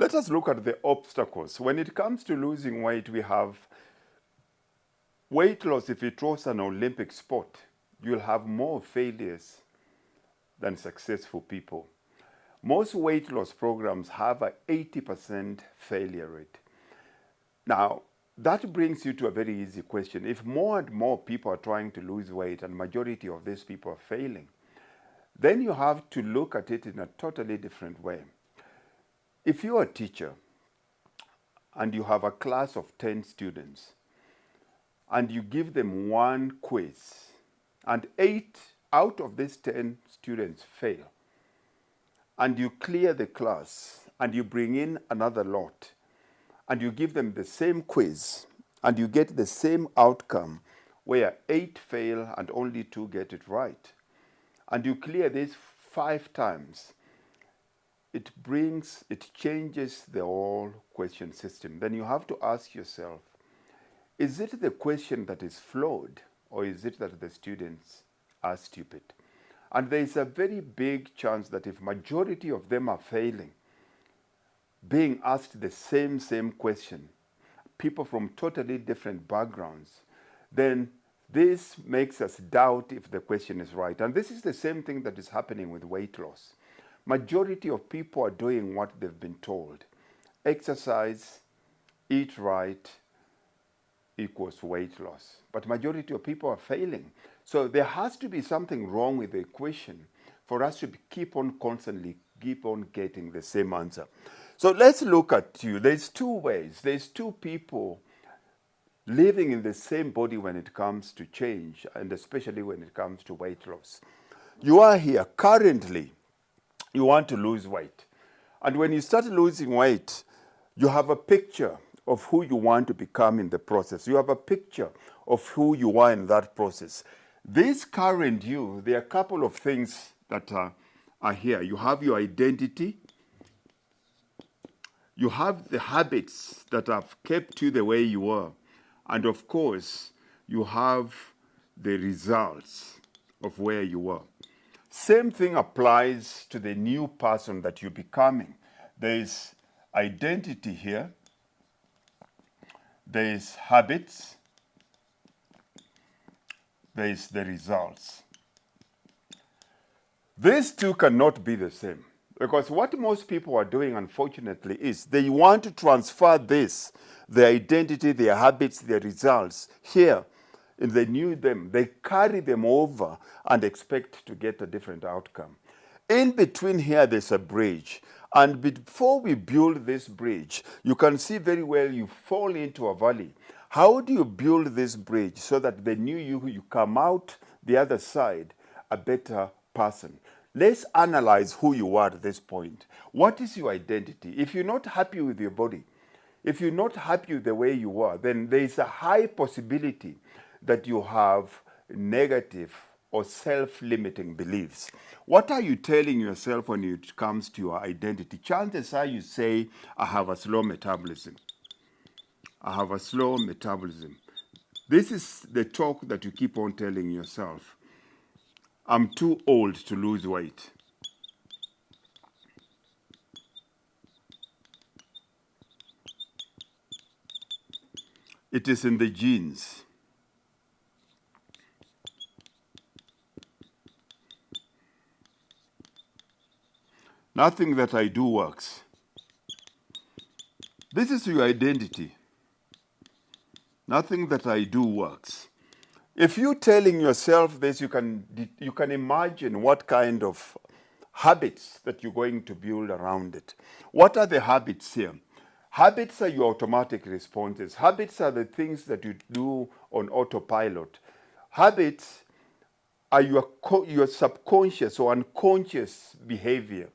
let us look at the obstacles. When it comes to losing weight, we have weight loss. If it was an Olympic sport, you'll have more failures than successful people. Most weight loss programs have an 80% failure rate. Now, that brings you to a very easy question. If more and more people are trying to lose weight and majority of these people are failing, then you have to look at it in a totally different way. If you're a teacher and you have a class of 10 students and you give them one quiz and 8 out of these 10 students fail, and you clear the class and you bring in another lot and you give them the same quiz and you get the same outcome where 8 fail and only 2 get it right, and you clear this 5 times, it changes the whole question system. Then you have to ask yourself, is it the question that is flawed, or is it that the students are stupid? And there is a very big chance that if majority of them are failing, being asked the same question, people from totally different backgrounds, then this makes us doubt if the question is right. And this is the same thing that is happening with weight loss. Majority of people are doing what they've been told. Exercise, eat right, equals weight loss. But majority of people are failing. So there has to be something wrong with the equation for us to keep on getting the same answer. So let's look at you. There's 2 ways. There's 2 people living in the same body when it comes to change, and especially when it comes to weight loss. You are here currently, you want to lose weight. And when you start losing weight, you have a picture of who you want to become in the process. You have a picture of who you are in that process. This current you, there are a couple of things that are here. You have your identity. You have the habits that have kept you the way you are. And of course, you have the results of where you are. Same thing applies to the new person that you're becoming. There is identity here. There is habits. There is the results. These 2 cannot be the same, because what most people are doing, unfortunately, is they want to transfer this, their identity, their habits, their results, here in the new them. They carry them over and expect to get a different outcome. In between here, there's a bridge. And before we build this bridge, you can see very well you fall into a valley. How do you build this bridge so that the new you come out the other side a better person? Let's analyze who you are at this point. What is your identity? If you're not happy with your body, if you're not happy with the way you are, then there is a high possibility that you have negative or self-limiting beliefs. What are you telling yourself when it comes to your identity? Chances are you say, I have a slow metabolism. I have a slow metabolism. This is the talk that you keep on telling yourself. I'm too old to lose weight. It is in the genes. Nothing that I do works. This is your identity. Nothing that I do works. If you're telling yourself this, you can imagine what kind of habits that you're going to build around it. What are the habits here? Habits are your automatic responses. Habits are the things that you do on autopilot. Habits are your subconscious or unconscious behavior.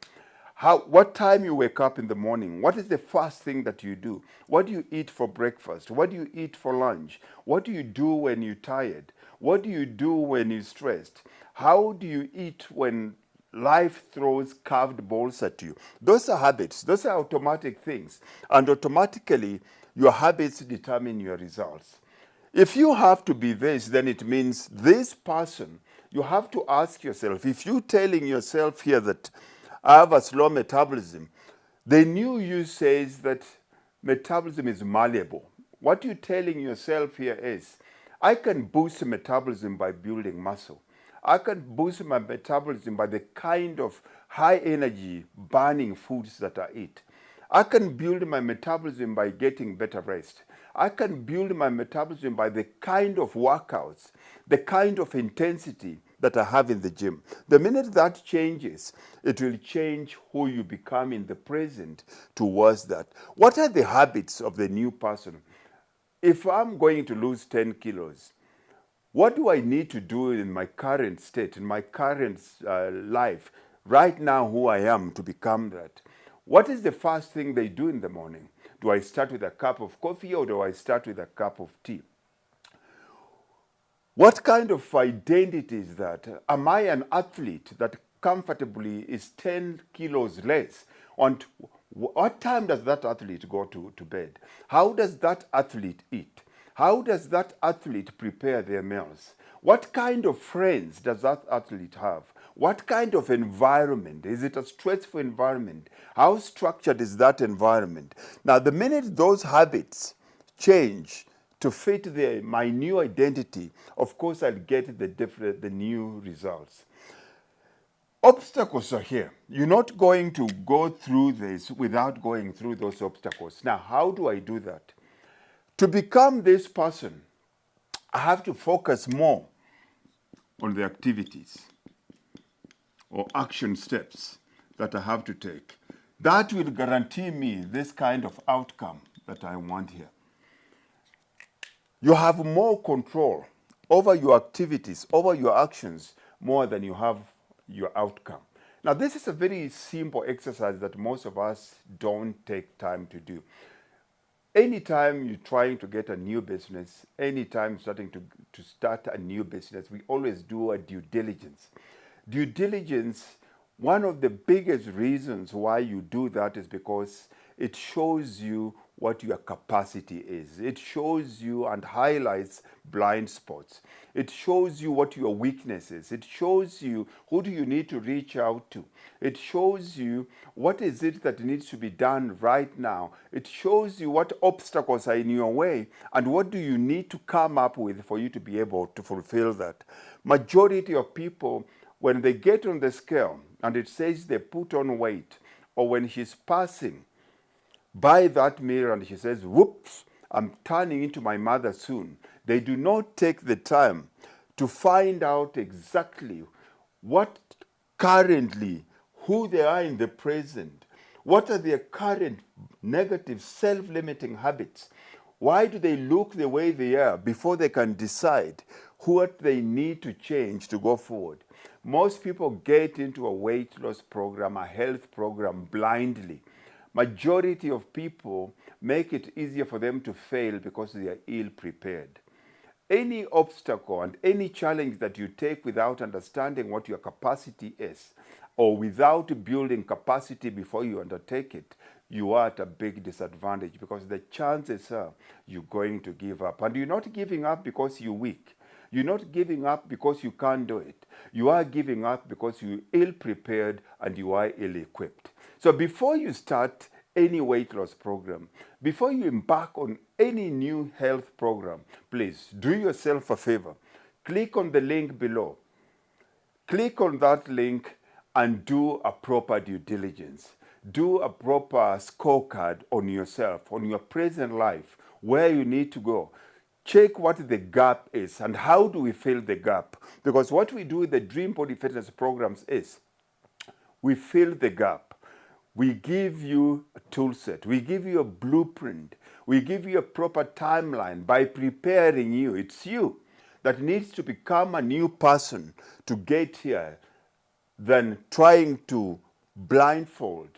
What time you wake up in the morning? What is the first thing that you do? What do you eat for breakfast? What do you eat for lunch? What do you do when you're tired? What do you do when you're stressed? How do you eat when life throws curved balls at you? Those are habits. Those are automatic things. And automatically, your habits determine your results. If you have to be this, then it means this person, you have to ask yourself, if you're telling yourself here that I have a slow metabolism, The new you says that metabolism is malleable. What you're telling yourself here is, I can boost metabolism by building muscle. I can boost my metabolism by the kind of high energy burning foods that I eat. I can build my metabolism by getting better rest. I can build my metabolism by the kind of workouts, the kind of intensity that I have in the gym. The minute that changes, it will change who you become in the present towards that. What are the habits of the new person? If I'm going to lose 10 kilos, what do I need to do in my current state, in my current life, right now who I am to become that? What is the first thing they do in the morning? Do I start with a cup of coffee or do I start with a cup of tea? What kind of identity is that? Am I an athlete that comfortably is 10 kilos less? And what time does that athlete go to bed? How does that athlete eat? How does that athlete prepare their meals? What kind of friends does that athlete have? What kind of environment? Is it a stressful environment? How structured is that environment? Now, the minute those habits change to fit my new identity, of course, I'll get the new results. Obstacles are here. You're not going to go through this without going through those obstacles. Now, how do I do that? To become this person, I have to focus more on the activities or action steps that I have to take. That will guarantee me this kind of outcome that I want here. You have more control over your activities, over your actions, more than you have your outcome. Now, this is a very simple exercise that most of us don't take time to do. Anytime you're trying to get a new business, anytime starting to start a new business, we always do a due diligence. Due diligence, one of the biggest reasons why you do that is because it shows you what your capacity is. It shows you and highlights blind spots. It shows you what your weakness is. It shows you who do you need to reach out to. It shows you what is it that needs to be done right now. It shows you what obstacles are in your way and what do you need to come up with for you to be able to fulfill that. Majority of people, when they get on the scale and it says they put on weight, or when she's passing by that mirror and she says, whoops, I'm turning into my mother soon, they do not take the time to find out exactly what currently, who they are in the present, what are their current negative self-limiting habits. Why do they look the way they are before they can decide what they need to change to go forward? Most people get into a weight loss program, a health program blindly. Majority of people make it easier for them to fail because they are ill prepared. Any obstacle and any challenge that you take without understanding what your capacity is, or without building capacity before you undertake it, you are at a big disadvantage because the chances are you're going to give up. And you're not giving up because you're weak. You're not giving up because you can't do it. You are giving up because you're ill-prepared and you are ill-equipped. So before you start any weight loss program, before you embark on any new health program, please do yourself a favor. Click on the link below. Click on that link and do a proper due diligence. Do a proper scorecard on yourself, on your present life, where you need to go. Check what the gap is and how do we fill the gap. Because what we do with the Dream Body Fitness programs is we fill the gap. We give you a tool set. We give you a blueprint. We give you a proper timeline by preparing you. It's you that needs to become a new person to get here than trying to blindfold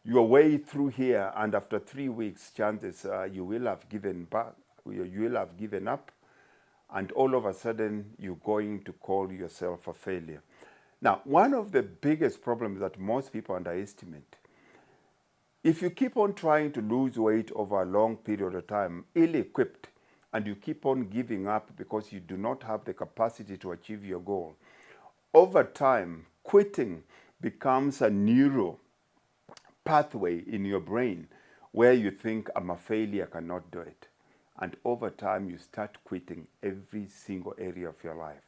your way through here, and after 3 weeks, chances are you will have given back, you will have given up, and all of a sudden you're going to call yourself a failure. Now, one of the biggest problems that most people underestimate, if you keep on trying to lose weight over a long period of time, ill-equipped, and you keep on giving up because you do not have the capacity to achieve your goal, over time, quitting becomes a neuro pathway in your brain where you think, I'm a failure, I cannot do it. And over time, you start quitting every single area of your life.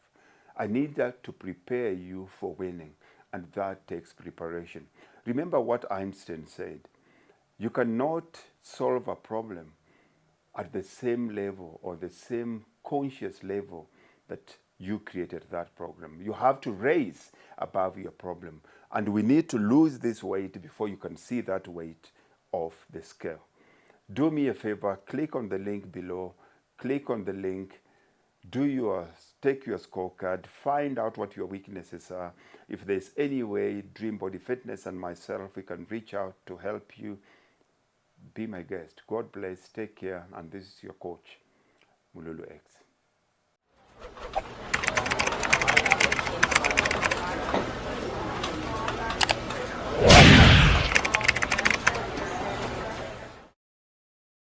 I need that to prepare you for winning, and that takes preparation. Remember what Einstein said: you cannot solve a problem at the same level or the same conscious level that you created that problem. You have to raise above your problem. And we need to lose this weight before you can see that weight off the scale. Do me a favor, click on the link below, click on the link, take your scorecard, find out what your weaknesses are. If there's any way Dream Body Fitness and myself, we can reach out to help you, be my guest. God bless, take care, and this is your coach, Mululu X.